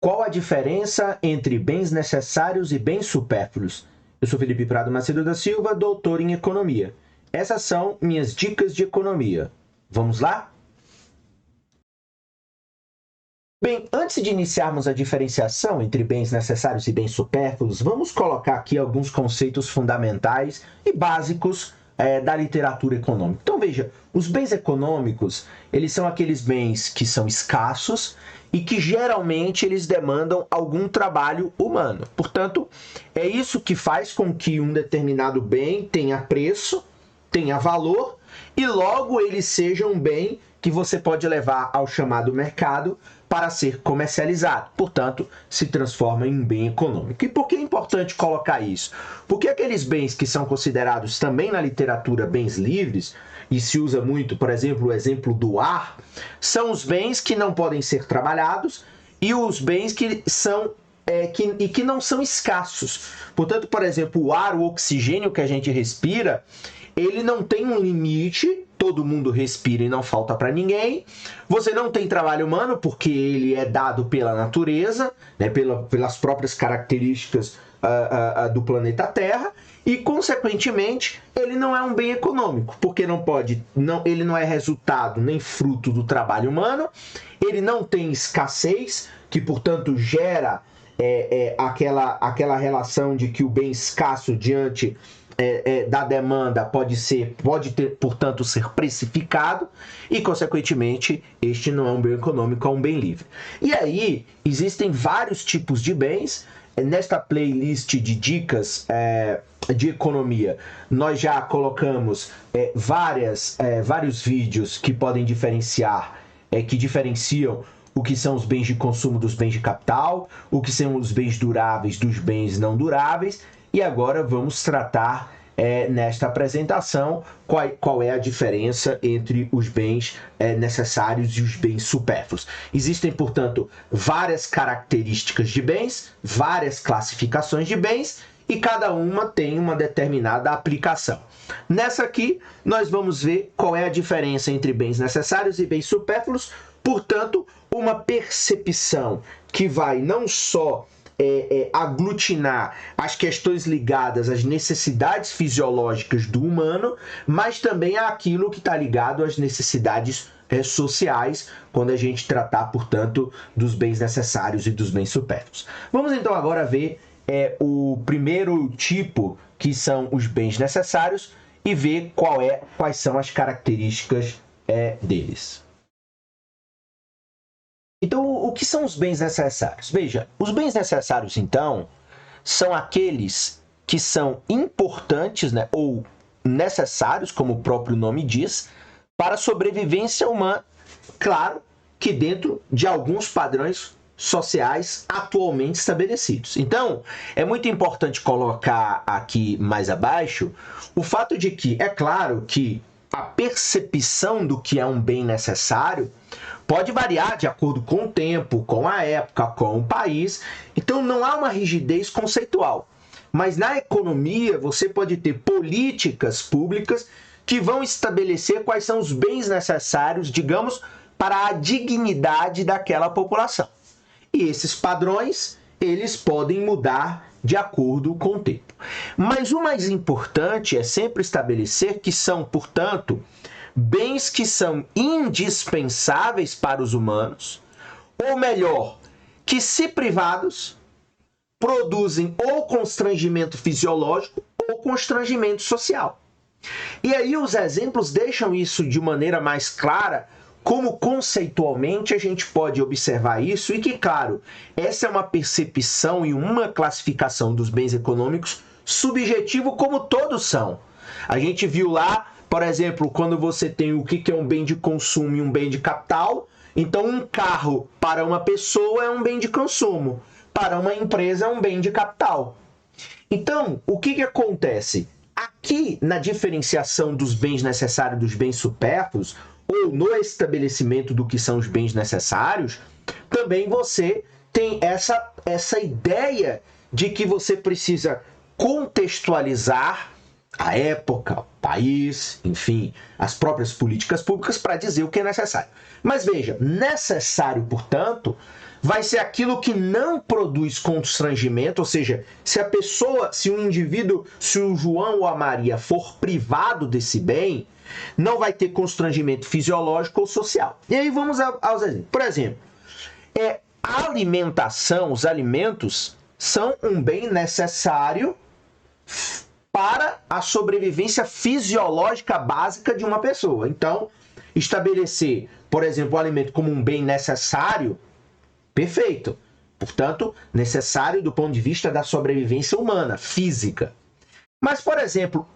Qual a diferença entre bens necessários e bens supérfluos? Eu sou Felipe Prado Macedo da Silva, doutor em economia. Essas são minhas dicas de economia. Vamos lá? Bem, antes de iniciarmos a diferenciação entre bens necessários e bens supérfluos, vamos colocar aqui alguns conceitos fundamentais e básicos da literatura econômica. Então veja, os bens econômicos, eles são aqueles bens que são escassos e que geralmente eles demandam algum trabalho humano. Portanto, é isso que faz com que um determinado bem tenha preço, tenha valor e logo ele seja um bem que você pode levar ao chamado mercado para ser comercializado. Portanto, se transforma em um bem econômico. E por que é importante colocar isso? Porque aqueles bens que são considerados também na literatura bens livres, e se usa muito, por exemplo, o exemplo do ar, são os bens que não podem ser trabalhados e os bens que são que não são escassos. Portanto, por exemplo, o ar, o oxigênio que a gente respira, ele não tem um limite, todo mundo respira e não falta para ninguém. Você não tem trabalho humano, porque ele é dado pela natureza, né, pelas próprias características do planeta Terra, e, consequentemente, ele não é um bem econômico, porque ele não é resultado nem fruto do trabalho humano, ele não tem escassez, que, portanto, gera aquela relação de que o bem escasso diante da demanda pode ter, portanto, ser precificado e, consequentemente, este não é um bem econômico, é um bem livre. E aí, existem vários tipos de bens. Nesta playlist de dicas de economia, nós já colocamos vários vídeos que podem diferenciar, que diferenciam o que são os bens de consumo dos bens de capital, o que são os bens duráveis dos bens não duráveis. E agora vamos tratar nesta apresentação qual é a diferença entre os bens necessários e os bens supérfluos. Existem, portanto, várias características de bens, várias classificações de bens e cada uma tem uma determinada aplicação. Nessa aqui, nós vamos ver qual é a diferença entre bens necessários e bens supérfluos, portanto, uma percepção que vai não só aglutinar as questões ligadas às necessidades fisiológicas do humano, mas também àquilo que está ligado às necessidades sociais, quando a gente tratar, portanto, dos bens necessários e dos bens supérfluos. Vamos então agora ver o primeiro tipo, que são os bens necessários, e ver quais são as características deles. Então, o que são os bens necessários? Veja, os bens necessários, então, são aqueles que são importantes, né, ou necessários, como o próprio nome diz, para a sobrevivência humana, claro que dentro de alguns padrões sociais atualmente estabelecidos. Então, é muito importante colocar aqui mais abaixo o fato de que, é claro que a percepção do que é um bem necessário pode variar de acordo com o tempo, com a época, com o país. Então, não há uma rigidez conceitual. Mas na economia, você pode ter políticas públicas que vão estabelecer quais são os bens necessários, digamos, para a dignidade daquela população. E esses padrões, eles podem mudar de acordo com o tempo. Mas o mais importante é sempre estabelecer que são, portanto, bens que são indispensáveis para os humanos, ou melhor, que se privados, produzem ou constrangimento fisiológico ou constrangimento social. E aí os exemplos deixam isso de maneira mais clara, como conceitualmente a gente pode observar isso, e que, claro, essa é uma percepção e uma classificação dos bens econômicos subjetivo, como todos são. A gente viu lá, por exemplo, quando você tem o que é um bem de consumo e um bem de capital, então um carro para uma pessoa é um bem de consumo, para uma empresa é um bem de capital. Então, o que acontece? Aqui, na diferenciação dos bens necessários dos bens supérfluos, ou no estabelecimento do que são os bens necessários, também você tem essa ideia de que você precisa contextualizar a época, o país, enfim, as próprias políticas públicas para dizer o que é necessário. Mas veja, necessário, portanto, vai ser aquilo que não produz constrangimento, ou seja, se a pessoa, se o indivíduo, se o João ou a Maria for privado desse bem, não vai ter constrangimento fisiológico ou social. E aí vamos aos exemplos. Por exemplo, a alimentação, os alimentos, são um bem necessário para a sobrevivência fisiológica básica de uma pessoa. Então, estabelecer, por exemplo, o alimento como um bem necessário, perfeito. Portanto, necessário do ponto de vista da sobrevivência humana, física. Mas, por exemplo,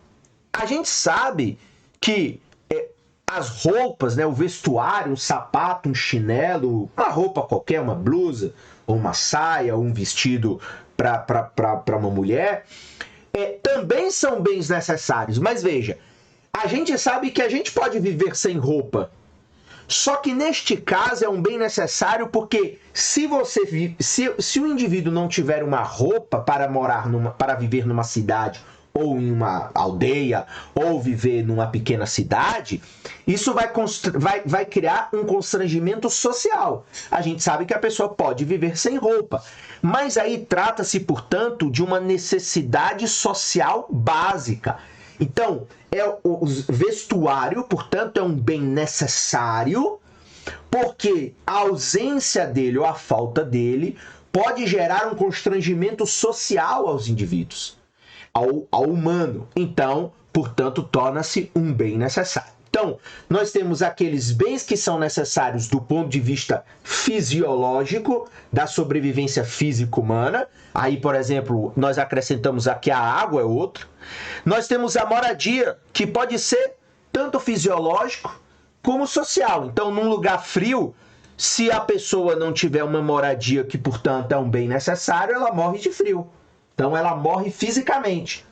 a gente sabe que as roupas, né, o vestuário, um sapato, um chinelo, uma roupa qualquer, uma blusa, ou uma saia, ou um vestido para uma mulher, também são bens necessários. Mas veja, a gente sabe que a gente pode viver sem roupa. Só que neste caso é um bem necessário porque se o indivíduo não tiver uma roupa para para viver numa cidade ou em uma aldeia ou viver numa pequena cidade, isso vai criar um constrangimento social. A gente sabe que a pessoa pode viver sem roupa, mas aí trata-se, portanto, de uma necessidade social básica. Então, o vestuário, portanto, é um bem necessário, porque a ausência dele ou a falta dele pode gerar um constrangimento social aos indivíduos, ao humano. Então, portanto, torna-se um bem necessário. Então, nós temos aqueles bens que são necessários do ponto de vista fisiológico, da sobrevivência física humana. Aí, por exemplo, nós acrescentamos aqui a água, é outro. Nós temos a moradia, que pode ser tanto fisiológico como social. Então, num lugar frio, se a pessoa não tiver uma moradia que, portanto, é um bem necessário, ela morre de frio. Então, ela morre fisicamente.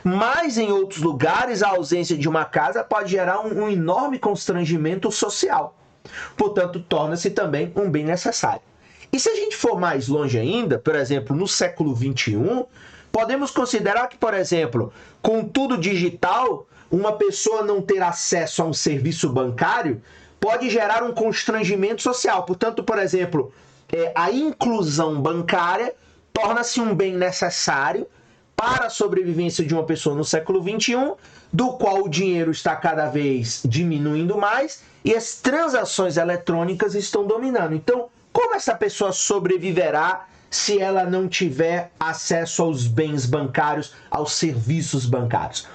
Mas em outros lugares, a ausência de uma casa pode gerar um enorme constrangimento social. Portanto, torna-se também um bem necessário. E se a gente for mais longe ainda, por exemplo, no século XXI, podemos considerar que, por exemplo, com tudo digital, uma pessoa não ter acesso a um serviço bancário pode gerar um constrangimento social. Portanto, por exemplo, a inclusão bancária torna-se um bem necessário para a sobrevivência de uma pessoa no século XXI, do qual o dinheiro está cada vez diminuindo mais e as transações eletrônicas estão dominando. Então, como essa pessoa sobreviverá se ela não tiver acesso aos bens bancários, aos serviços bancários?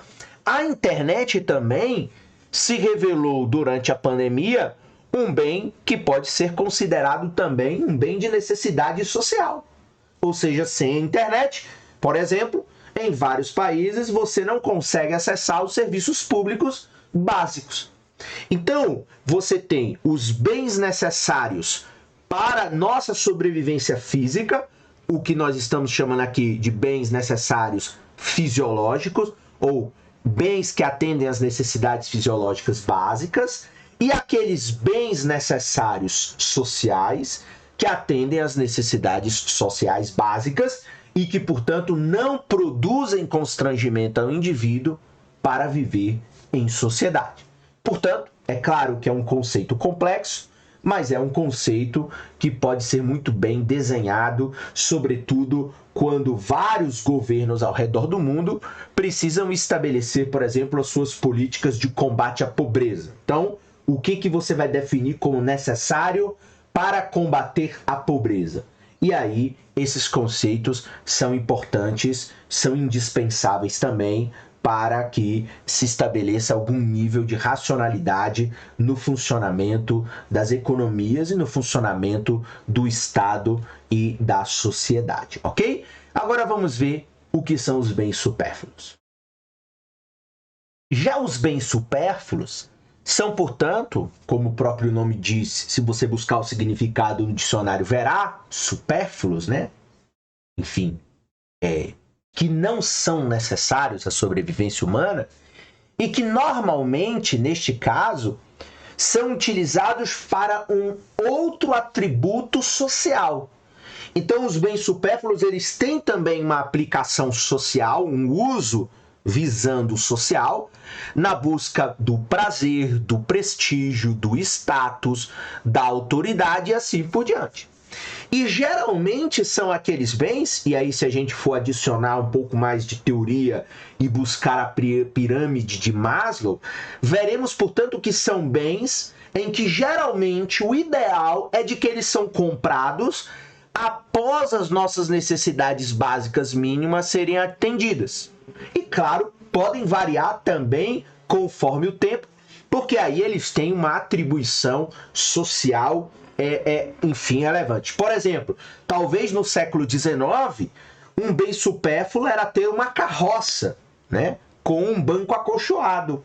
A internet também se revelou durante a pandemia um bem que pode ser considerado também um bem de necessidade social. Ou seja, sem a internet, por exemplo, em vários países você não consegue acessar os serviços públicos básicos. Então, você tem os bens necessários para nossa sobrevivência física, o que nós estamos chamando aqui de bens necessários fisiológicos, ou bens que atendem às necessidades fisiológicas básicas, e aqueles bens necessários sociais que atendem às necessidades sociais básicas e que, portanto, não produzem constrangimento ao indivíduo para viver em sociedade. Portanto, é claro que é um conceito complexo, mas é um conceito que pode ser muito bem desenhado, sobretudo quando vários governos ao redor do mundo precisam estabelecer, por exemplo, as suas políticas de combate à pobreza. Então, o que você vai definir como necessário para combater a pobreza? E aí, esses conceitos são importantes, são indispensáveis também para que se estabeleça algum nível de racionalidade no funcionamento das economias e no funcionamento do Estado e da sociedade, ok? Agora vamos ver o que são os bens supérfluos. Já os bens supérfluos são, portanto, como o próprio nome diz, se você buscar o significado no dicionário verá, supérfluos, né? Enfim, que não são necessários à sobrevivência humana e que normalmente, neste caso, são utilizados para um outro atributo social. Então, os bens supérfluos, eles têm também uma aplicação social, um uso visando o social, na busca do prazer, do prestígio, do status, da autoridade e assim por diante. E geralmente são aqueles bens, e aí se a gente for adicionar um pouco mais de teoria e buscar a pirâmide de Maslow, veremos, portanto, que são bens em que geralmente o ideal é de que eles são comprados após as nossas necessidades básicas mínimas serem atendidas. E claro, podem variar também conforme o tempo, porque aí eles têm uma atribuição social, enfim, relevante. Por exemplo, talvez no século XIX, um bem supérfluo era ter uma carroça, né, com um banco acolchoado.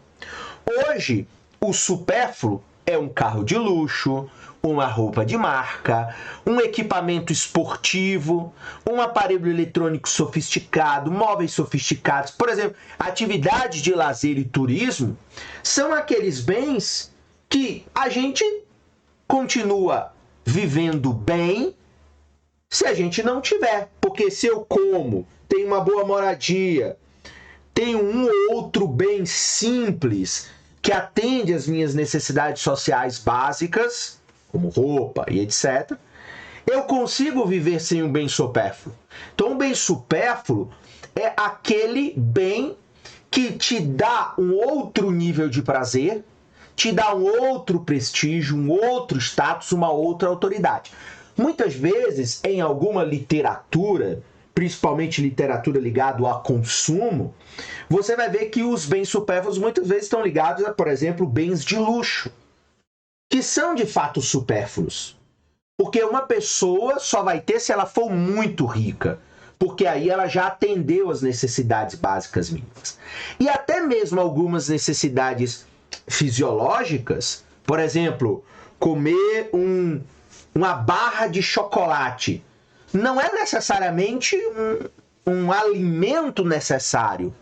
Hoje, o supérfluo é um carro de luxo, uma roupa de marca, um equipamento esportivo, um aparelho eletrônico sofisticado, móveis sofisticados. Por exemplo, atividades de lazer e turismo são aqueles bens que a gente continua vivendo bem se a gente não tiver. Porque se eu como, tenho uma boa moradia, tenho um ou outro bem simples que atende às minhas necessidades sociais básicas, como roupa e etc., eu consigo viver sem um bem supérfluo. Então, um bem supérfluo é aquele bem que te dá um outro nível de prazer, te dá um outro prestígio, um outro status, uma outra autoridade. Muitas vezes, em alguma literatura, principalmente literatura ligada a consumo, você vai ver que os bens supérfluos muitas vezes estão ligados a, por exemplo, bens de luxo, que são de fato supérfluos. Porque uma pessoa só vai ter se ela for muito rica, porque aí ela já atendeu as necessidades básicas mínimas. E até mesmo algumas necessidades fisiológicas, por exemplo, comer uma barra de chocolate, não é necessariamente um alimento necessário.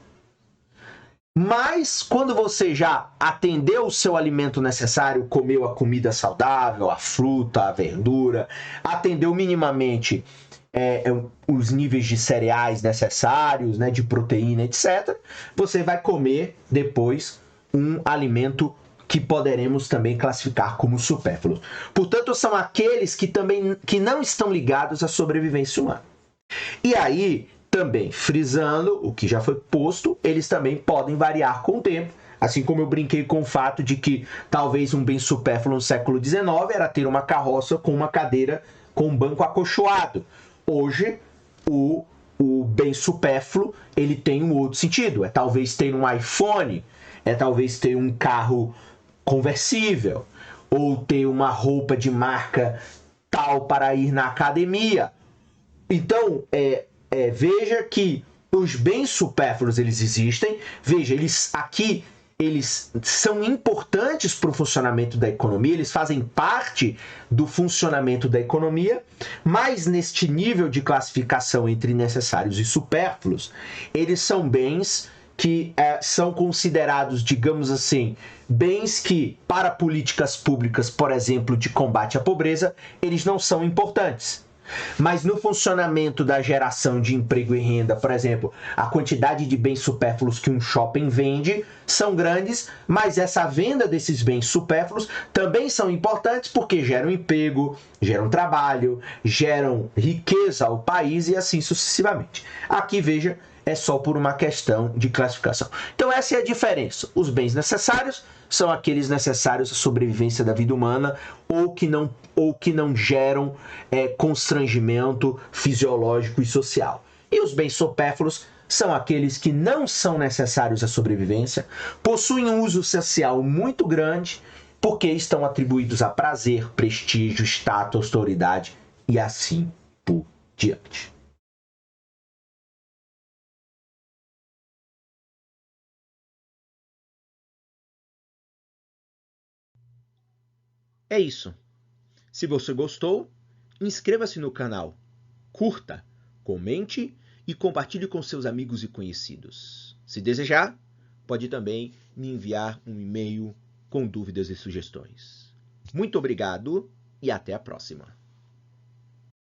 Mas quando você já atendeu o seu alimento necessário, comeu a comida saudável, a fruta, a verdura, atendeu minimamente os níveis de cereais necessários, né, de proteína, etc., você vai comer depois um alimento que poderemos também classificar como supérfluo. Portanto, são aqueles que não estão ligados à sobrevivência humana. E aí, também frisando o que já foi posto, eles também podem variar com o tempo, assim como eu brinquei com o fato de que talvez um bem supérfluo no século XIX era ter uma carroça com uma cadeira com um banco acolchoado. Hoje, o bem supérfluo ele tem um outro sentido, é talvez ter um iPhone, é talvez ter um carro conversível, ou ter uma roupa de marca tal para ir na academia. Então, veja que os bens supérfluos eles existem. Veja, eles são importantes para o funcionamento da economia, eles fazem parte do funcionamento da economia, mas neste nível de classificação entre necessários e supérfluos, eles são bens que são considerados, digamos assim, bens que, para políticas públicas, por exemplo, de combate à pobreza, eles não são importantes. Mas no funcionamento da geração de emprego e renda, por exemplo, a quantidade de bens supérfluos que um shopping vende são grandes, mas essa venda desses bens supérfluos também são importantes porque geram emprego, geram trabalho, geram riqueza ao país e assim sucessivamente. Aqui, veja, é só por uma questão de classificação. Então essa é a diferença. Os bens necessários são aqueles necessários à sobrevivência da vida humana ou que não geram constrangimento fisiológico e social. E os bens supérfluos são aqueles que não são necessários à sobrevivência, possuem um uso social muito grande, porque estão atribuídos a prazer, prestígio, status, autoridade e assim por diante. É isso. Se você gostou, inscreva-se no canal, curta, comente e compartilhe com seus amigos e conhecidos. Se desejar, pode também me enviar um e-mail com dúvidas e sugestões. Muito obrigado e até a próxima.